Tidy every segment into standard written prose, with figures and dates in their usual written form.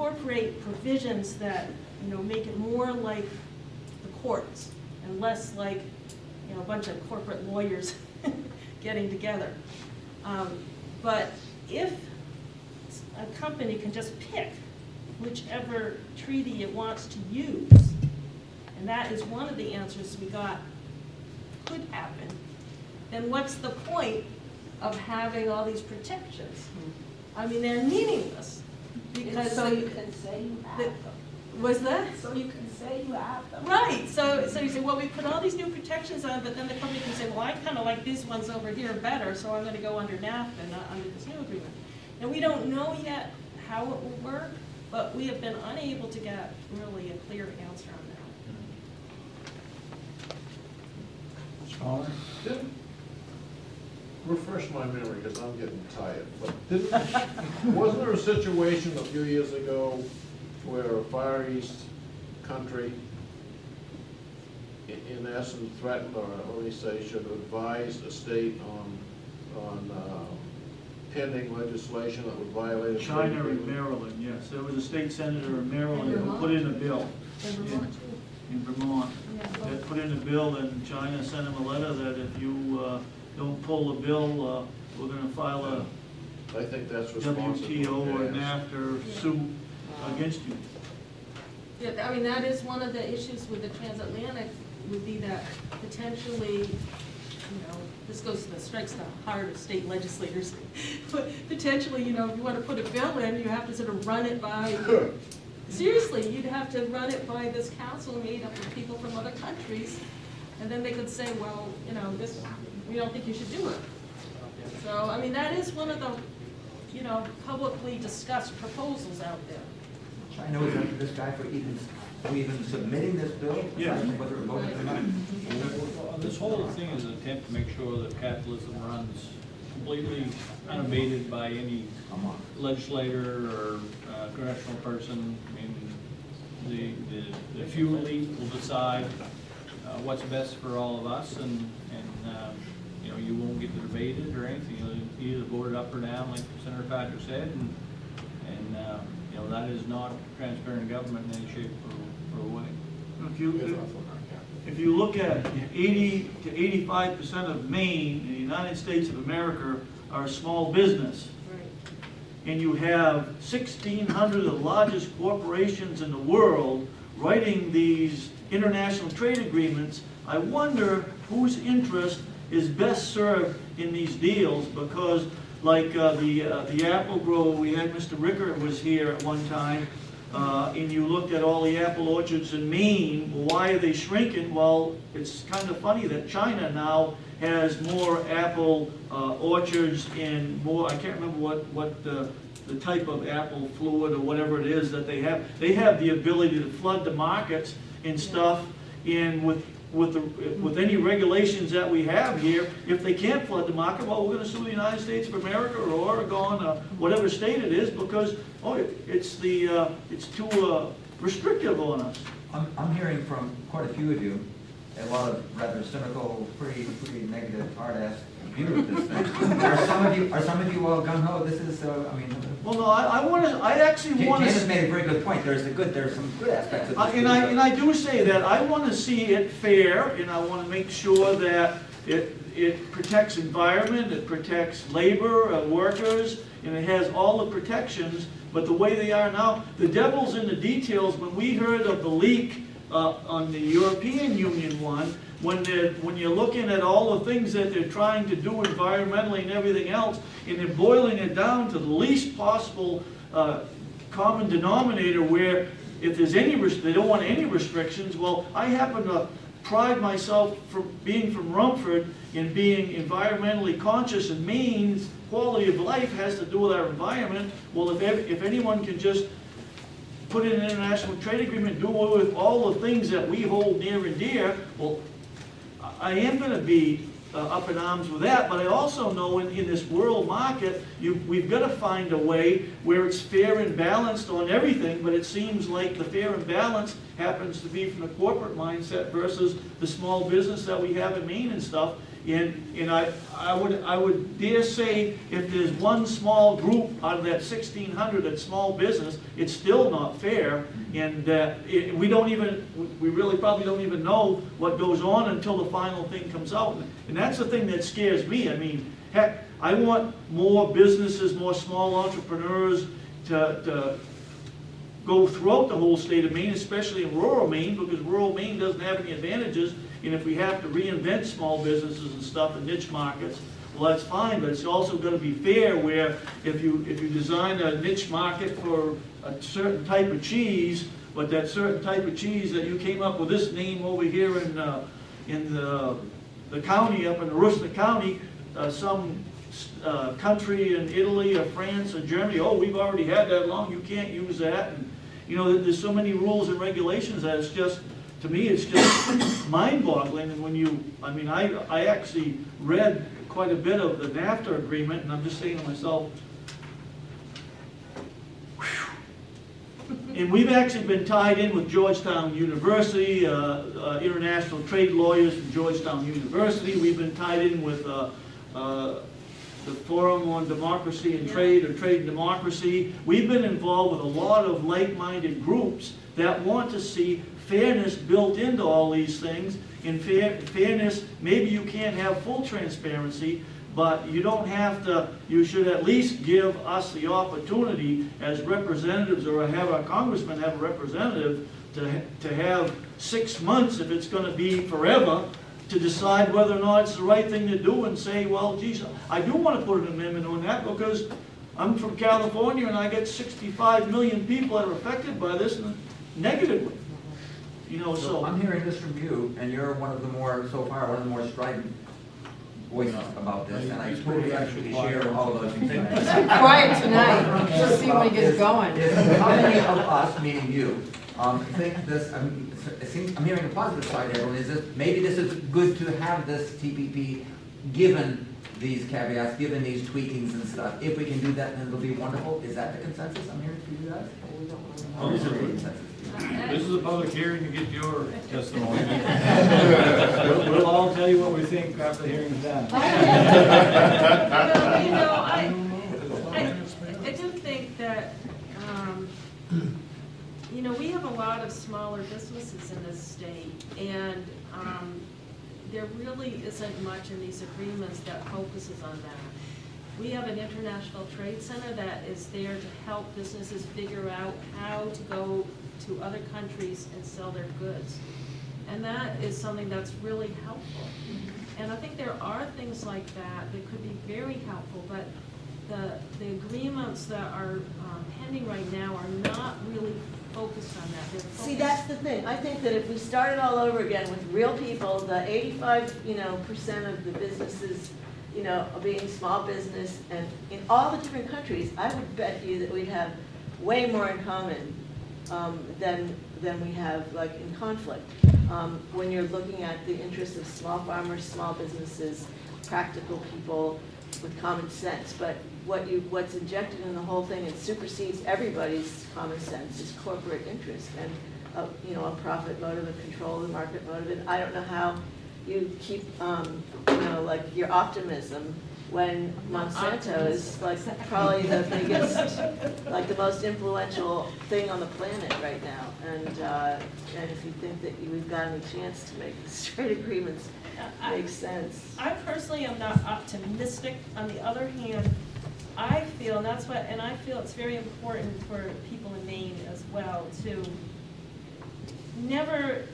incorporate provisions that, make it more like the courts and less like, a bunch of corporate lawyers getting together. But if a company can just pick whichever treaty it wants to use, and that is one of the answers we got could happen, then what's the point of having all these protections? I mean, they're meaningless. Because so you can say you have them. Was that? So you can say you have them. Right, so you say, well, we put all these new protections on, but then the company can say, well, I kind of like these ones over here better, so I'm going to go under NAFTA, not under this new agreement. And we don't know yet how it will work, but we have been unable to get really a clear answer on that. Scholar? Refresh my memory, because I'm getting tired, but wasn't there a situation a few years ago where a Far East country, in essence, threatened, or let me say, should advise a state on pending legislation that would violate? China and Maryland, yes. There was a state senator in Maryland who put in a bill. In Vermont, too. In Vermont. Yeah. That put in a bill, and China sent him a letter that if you don't pull the bill, we're going to file a I think that's responsible. WTO or Yes. NAFTA suit against you. Yeah, I mean, that is one of the issues with the Transatlantic, would be that potentially, this strikes the heart of state legislators. But potentially, if you want to put a bill in, you have to sort of run it by, seriously, you'd have to run it by this council made up of people from other countries. And then they could say, well, this, we don't think you should do it. So, I mean, that is one of the, publicly discussed proposals out there. China was after this guy for even submitting this bill? Yeah. Whether it voted or not? Well, this whole thing is an attempt to make sure that capitalism runs completely unabated by any legislator or congressional person. I mean, the few elite will decide what's best for all of us, and you won't get to debate it or anything. You either vote it up or down, like Senator Patrick said, and that is not transparent government in any shape or way. If you look at 80 to 85% of Maine in the United States of America are small business, Right. and you have 1,600 of the largest corporations in the world writing these international trade agreements, I wonder whose interest is best served in these deals, because like the apple grower, we had Mr. Rickert was here at one time, and you looked at all the apple orchards in Maine. Well, why are they shrinking? Well, it's kind of funny that China now has more apple orchards and more, I can't remember what the type of apple fluid or whatever it is that they have. They have the ability to flood the markets and stuff, and with any regulations that we have here, if they can't flood the market, well, we're going to sue the United States of America or Oregon or whatever state it is, because it's too restrictive on us. I'm hearing from quite a few of you a lot of rather cynical, pretty negative, hard-ass view of this thing. Are some of you all gung-ho? This is Well, no, I actually want to. Janice made a very good point. There's some good aspects of this. And I do say that I want to see it fair, and I want to make sure that it protects environment, it protects labor, workers, and it has all the protections. But the way they are now, the devil's in the details. When we heard of the leak on the European Union one, when you're looking at all the things that they're trying to do environmentally and everything else, and they're boiling it down to the least possible common denominator, where if there's they don't want any restrictions. Well, I happen to pride myself for being from Rumford and being environmentally conscious, and Maine's quality of life has to do with our environment. Well, if anyone can just put in an international trade agreement, do away with all the things that we hold near and dear, well, I am going to be up in arms with that, but I also know in this world market, we've got to find a way where it's fair and balanced on everything, but it seems like the fair and balance happens to be from the corporate mindset versus the small business that we have in Maine and stuff. And I would dare say, if there's one small group out of that 1,600 that's small business, it's still not fair. And we really probably don't even know what goes on until the final thing comes out. And that's the thing that scares me. I mean, heck, I want more businesses, more small entrepreneurs to go throughout the whole state of Maine, especially in rural Maine, because rural Maine doesn't have any advantages. And if we have to reinvent small businesses and stuff in niche markets, well, that's fine, but it's also going to be fair where if you design a niche market for a certain type of cheese, but that certain type of cheese that you came up with this name over here in the county, up in Aroostook County, some country in Italy or France or Germany, oh, we've already had that long, you can't use that. And, you know, there's so many rules and regulations that it's just, to me, it's just mind-boggling. And when I actually read quite a bit of the NAFTA agreement, and I'm just saying to myself, whew. And we've actually been tied in with Georgetown University, international trade lawyers from Georgetown University. We've been tied in with the Forum on Democracy and Trade, or Trade and Democracy. We've been involved with a lot of like-minded groups that want to see fairness built into all these things. In fairness, maybe you can't have full transparency, but you don't have to, you should at least give us the opportunity as representatives, or have our congressman have a representative, to have 6 months, if it's going to be forever, to decide whether or not it's the right thing to do, and say, well, geez, I do want to put an amendment on that because I'm from California and I get 65 million people that are affected by this negatively. You know, so I'm hearing this from you, and you're one of the more, so far, one of the more strident voices about this, and I totally actually share all those things. Quiet tonight, just see when he gets going. How many of us, meaning you, think this, I'm hearing the positive side, everyone, is this, maybe this is good to have this TPP, given these caveats, given these tweakings and stuff. If we can do that, then it'll be wonderful. Is that the consensus I'm hearing from you guys? This is a public hearing to get your testimony. We'll all tell you what we think after the hearing's done. Well, you know, I do think that, you know, we have a lot of smaller businesses in this state, and there really isn't much in these agreements that focuses on that. We have an international trade center that is there to help businesses figure out how to go to other countries and sell their goods. And that is something that's really helpful. And I think there are things like that that could be very helpful, but the agreements that are pending right now are not really focused on that. They're focused. See, that's the thing. I think that if we started all over again with real people, the 85%, of the businesses, being small business, and in all the different countries, I would bet you that we'd have way more in common than we have like in conflict. When you're looking at the interests of small farmers, small businesses, practical people with common sense, but what's injected in the whole thing, it supersedes everybody's common sense, is corporate interest and a profit motive, a control of the market motive. And I don't know how you keep like your optimism when Monsanto is like probably the biggest, like the most influential thing on the planet right now. And if you think that we've got any chance to make these trade agreements make sense. I personally am not optimistic. On the other hand, I feel, and I feel it's very important for people in Maine as well to never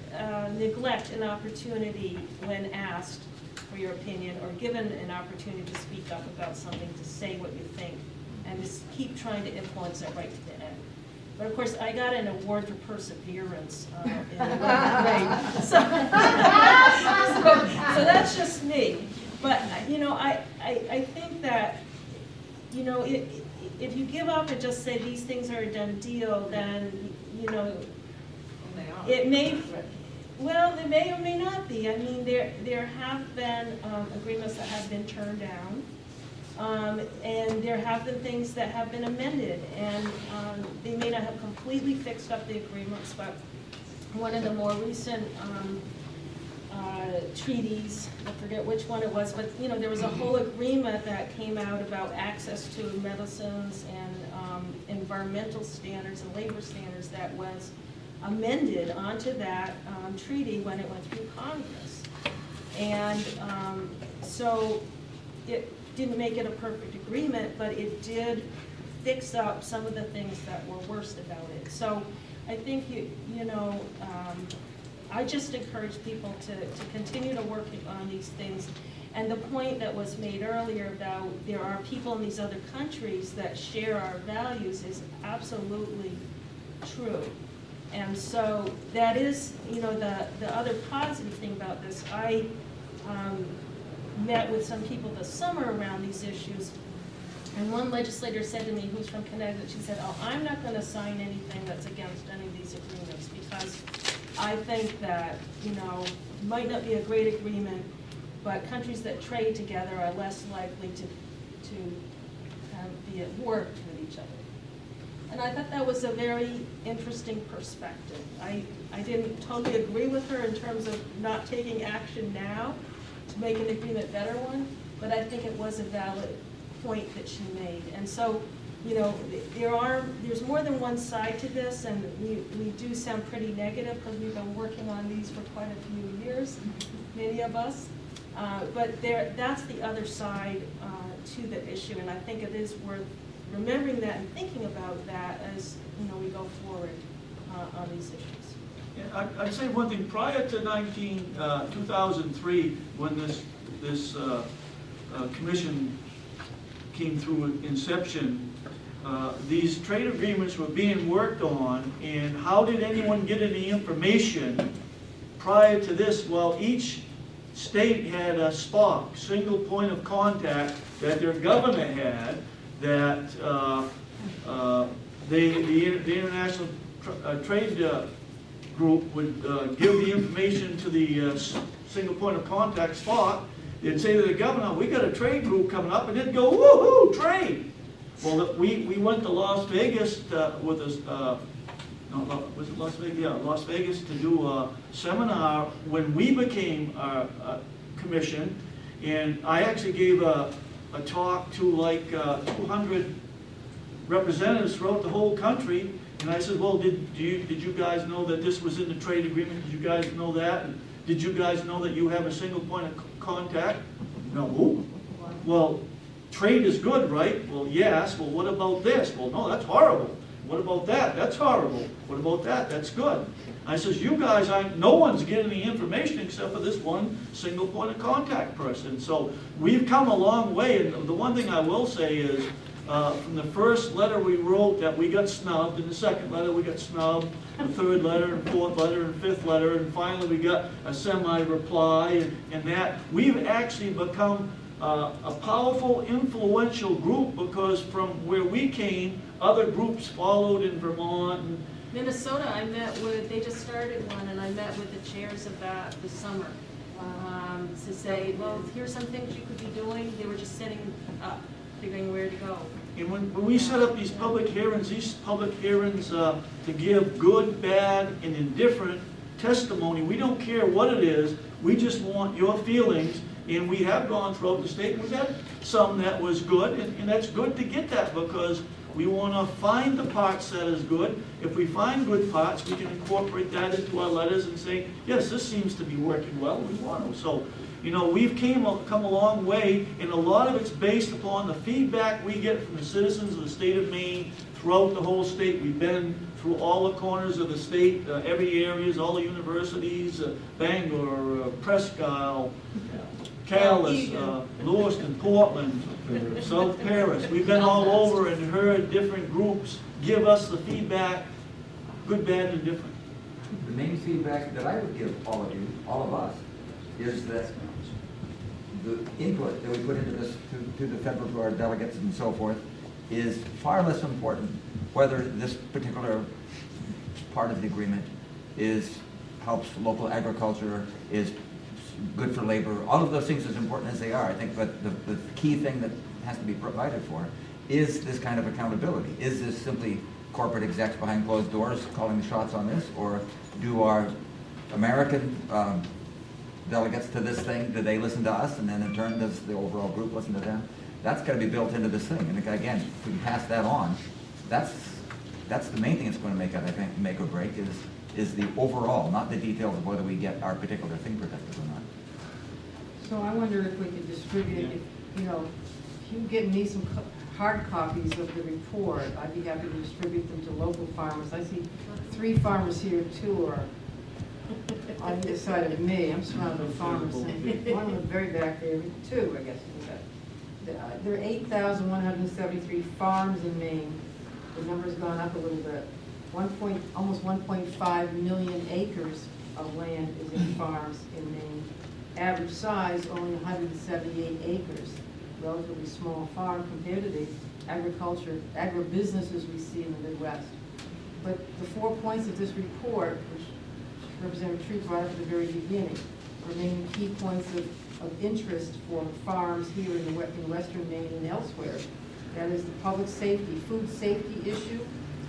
neglect an opportunity when asked for your opinion or given an opportunity to speak up about something, to say what you think, and just keep trying to influence it right to the end. But of course, I got an award for perseverance in the grade. So that's just me. But I think that if you give up and just say these things are a done deal, then it may. Well, they may or may not be. I mean, there have been agreements that have been turned down, and there have been things that have been amended, and they may not have completely fixed up the agreements, but one of the more recent treaties, I forget which one it was, but, there was a whole agreement that came out about access to medicines and environmental standards and labor standards that was amended onto that treaty when it went through Congress. And so it didn't make it a perfect agreement, but it did fix up some of the things that were worst about it. So I think, I just encourage people to continue to work on these things. And the point that was made earlier about there are people in these other countries that share our values is absolutely true. And so that is, the other positive thing about this. I met with some people this summer around these issues, and one legislator said to me, who's from Connecticut, she said, "Oh, I'm not going to sign anything that's against any of these agreements because I think that, it might not be a great agreement, but countries that trade together are less likely to be at war with each other." And I thought that was a very interesting perspective. I didn't totally agree with her in terms of not taking action now to make an agreement better one, but I think it was a valid point that she made. And so, there's more than one side to this, and we do sound pretty negative because we've been working on these for quite a few years, many of us. But that's the other side to the issue, and I think it is worth remembering that and thinking about that as we go forward on these issues. Yeah, I'd say one thing. Prior to 2003, when this commission came through inception, these trade agreements were being worked on, and how did anyone get any information prior to this? Well, each state had a SPOC, single point of contact, that their government had, that the International Trade Group would give the information to the single point of contact SPOC. They'd say to the governor, "We got a trade group coming up," and they'd go, "Woohoo, trade!" Well, we went to Las Vegas with us. Was it Las Vegas? Yeah, Las Vegas to do a seminar when we became a commission, and I actually gave a talk to like 200 representatives throughout the whole country, and I said, "Well, did you guys know that this was in the trade agreement? Did you guys know that? And did you guys know that you have a single point of contact?" "No." "Well, trade is good, right?" "Well, yes." "Well, what about this?" "Well, no, that's horrible." "What about that?" "That's horrible." "What about that?" "That's good." I says, "You guys no one's getting the information except for this one single point of contact person." So we've come a long way, and the one thing I will say is, from the first letter we wrote that we got snubbed, and the second letter we got snubbed, the third letter, and fourth letter, and fifth letter, and finally we got a semi-reply, and that we've actually become a powerful, influential group, because from where we came, other groups followed in Vermont. And Minnesota, they just started one, and I met with the chairs of that this summer to say, well, here's some things you could be doing. They were just setting up, figuring where to go. And when we set up these public hearings to give good, bad, and indifferent testimony, we don't care what it is, we just want your feelings. And we have gone throughout the state, and we've had some that was good, and that's good to get that, because we want to find the parts that is good. If we find good parts, we can incorporate that into our letters and say, yes, this seems to be working well, we want to. So, we've come a long way, and a lot of it's based upon the feedback we get from the citizens of the state of Maine throughout the whole state. We've been through all the corners of the state, every areas, all the universities, Bangor, Presque Isle, Calais, Lewiston, Portland, South Paris. We've been all over and heard different groups give us the feedback, good, bad, and different. The main feedback that I would give all of you, all of us, is that the input that we put into this to the federal, to our delegates and so forth, is far less important whether this particular part of the agreement helps local agriculture, is good for labor, all of those things, as important as they are, I think, but the key thing that has to be provided for is this kind of accountability. Is this simply corporate execs behind closed doors calling the shots on this, or do our American delegates to this thing, do they listen to us, and then in turn, does the overall group listen to them? That's gotta be built into this thing, and again, if we can pass that on, that's the main thing that's gonna make it, I think, make or break, is the overall, not the details of whether we get our particular thing protected or not. So I wonder if we could distribute, if you give me some hard copies of the report, I'd be happy to distribute them to local farmers. I see 3 farmers here, 2 are on either side of me. I'm surrounded by farmers. One in the very back there, 2, I guess. There are 8,173 farms in Maine. The number's gone up a little bit. Almost 1.5 million acres of land is in farms in Maine. Average size, only 178 acres. Relatively small farm compared to the agribusinesses we see in the Midwest. But the 4 points of this report, which Representative Tree brought up at the very beginning, remain key points of interest for farms here in western Maine and elsewhere. That is the public safety, food safety issue,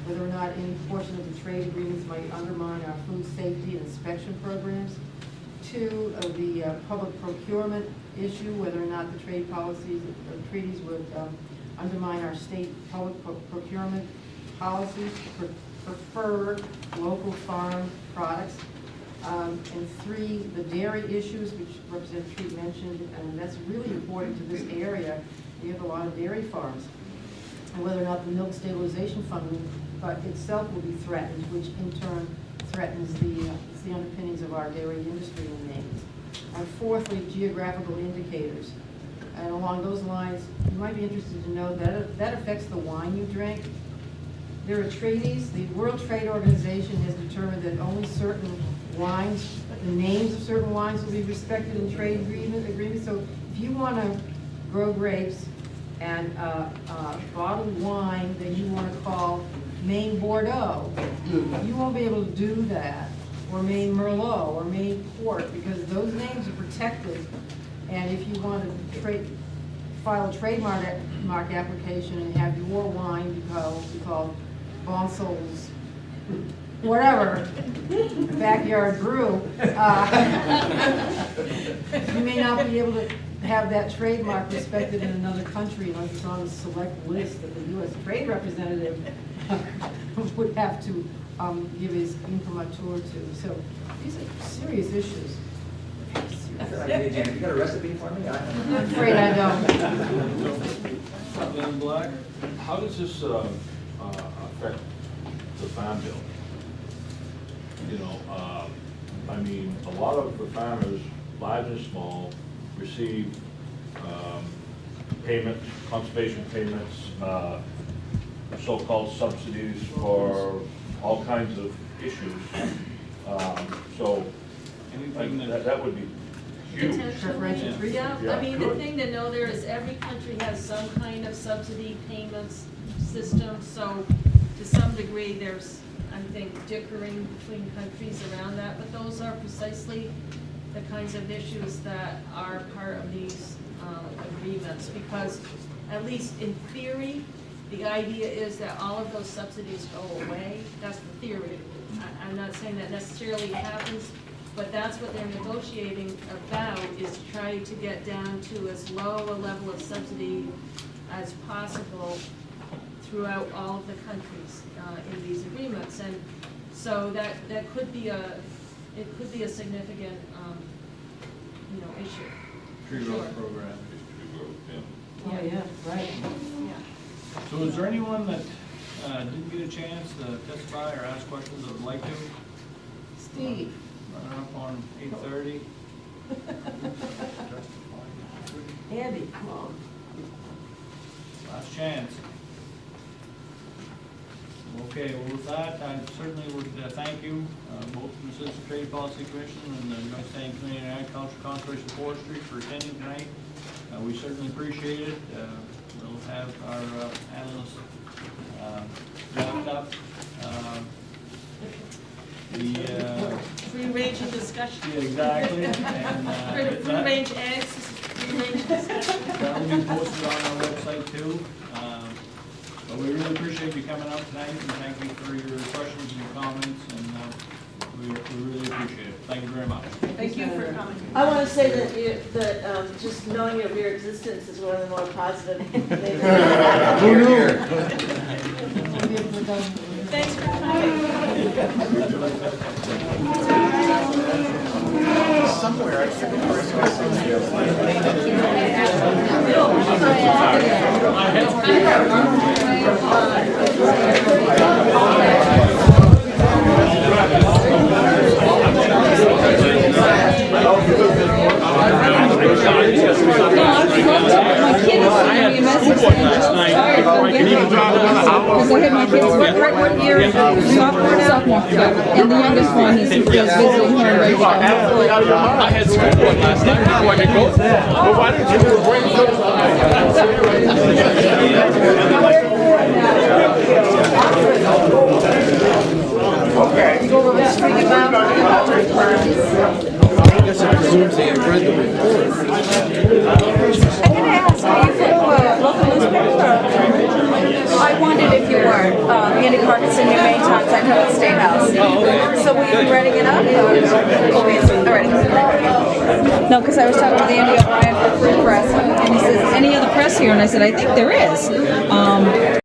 whether or not any portion of the trade agreements might undermine our food safety and inspection programs. 2, the public procurement issue, whether or not the trade policies or treaties would undermine our state public procurement policies to prefer local farm products. And 3, the dairy issues, which Representative Treat mentioned, and that's really important to this area. We have a lot of dairy farms. And whether or not the milk stabilization fund itself will be threatened, which in turn threatens the underpinnings of our dairy industry in Maine. And 4thly, geographical indicators. And along those lines, you might be interested to know that that affects the wine you drink. There are treaties. The World Trade Organization has determined that only certain wines, the names of certain wines will be respected in trade agreements. So if you want to grow grapes and bottled wine that you want to call Maine Bordeaux, you won't be able to do that, or Maine Merlot, or Maine Port, because those names are protected. And if you want to file a trademark application and have your wine be called Bonsol's, whatever, backyard brew, you may not be able to have that trademark respected in another country unless it's on a select list that the U.S. Trade Representative would have to give his imprimatur to. So these are serious issues. Have you got a recipe for me? I'm afraid I don't. Glenn Black? How does this affect the farm bill? I mean, a lot of the farmers, large and small, receive payments, conservation payments, so-called subsidies for all kinds of issues. So Anything that would be huge. Preferential treatment. Yeah, I mean, the good. thing to know there is every country has some kind of subsidy payments system, so to some degree, there's, I think, dickering between countries around that, but those are precisely the kinds of issues that are part of these agreements, because at least in theory, the idea is that all of those subsidies go away. That's the theory. I'm not saying that necessarily happens, but that's what they're negotiating about, is to try to get down to as low a level of subsidy as possible throughout all of the countries in these agreements. And so that could be a significant issue. Tree Sure. growth program. Oh, yeah, right. Yeah. So is there anyone that didn't get a chance to testify or ask questions that would like to? Steve. Running up on 8:30. Andy, come on. Last chance. Okay, well with that, I certainly would thank you, both from the Citizen Trade Policy Commission and the Joint Standing Committee on Agriculture, Conservation, and Forestry for attending tonight. We certainly appreciate it. We'll have our analysts wrapped up. Free-ranging discussion. Yeah, exactly. And Free-range eggs, this is free-range discussion. that'll be posted on our website too. But we really appreciate you coming out tonight, and thank you for your questions and your comments, and we really appreciate it. Thank you very much. Thank you for I want to say that just knowing of your existence is one of the more positive things. Who knew? Thanks for coming. Somewhere, I can't remember. My kid is sending me a message saying, sorry, because I had my kids, what year is it? Sophomore. And the youngest one is visiting her and ready to go. I had school one last night before I could go. Well, why didn't you do a break? I guess it presumes they have read the report. I'm gonna ask, are you from local newspaper? I wondered if you were. Andy Parkinson, New Maine Times, I cover the State House. So were you writing it up? Already. No, because I was talking with Andy O'Brien for Free Press, and he says, any other press here? And I said, I think there is.